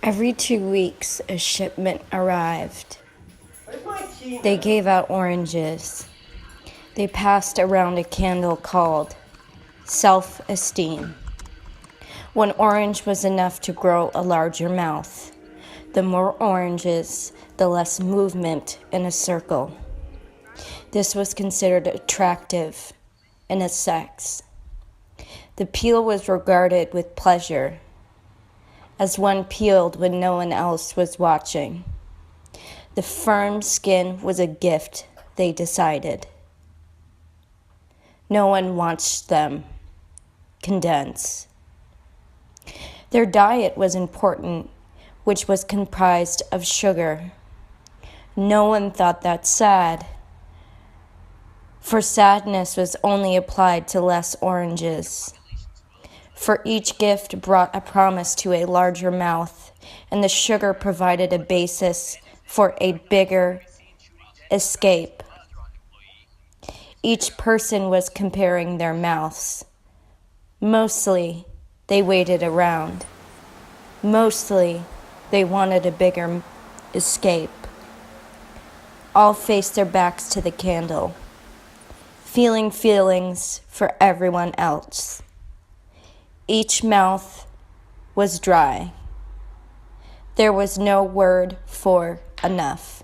Every 2 weeks, a shipment arrived. They gave out oranges. They passed around a candle called self-esteem. 1 orange was enough to grow a larger mouth. The more oranges, the less movement in a circle. This was considered attractive in a sex. The peel was regarded with pleasure, as one peeled when no one else was watching. The firm skin was a gift, they decided. No one watched them condense. Their diet was important, which was comprised of sugar. No one thought that sad, for sadness was only applied to less oranges. For each gift brought a promise to a larger mouth, and the sugar provided a basis for a bigger escape. Each person was comparing their mouths. Mostly, they waited around. Mostly, they wanted a bigger escape. All faced their backs to the candle, feeling feelings for everyone else. Each mouth was dry. There was no word for enough.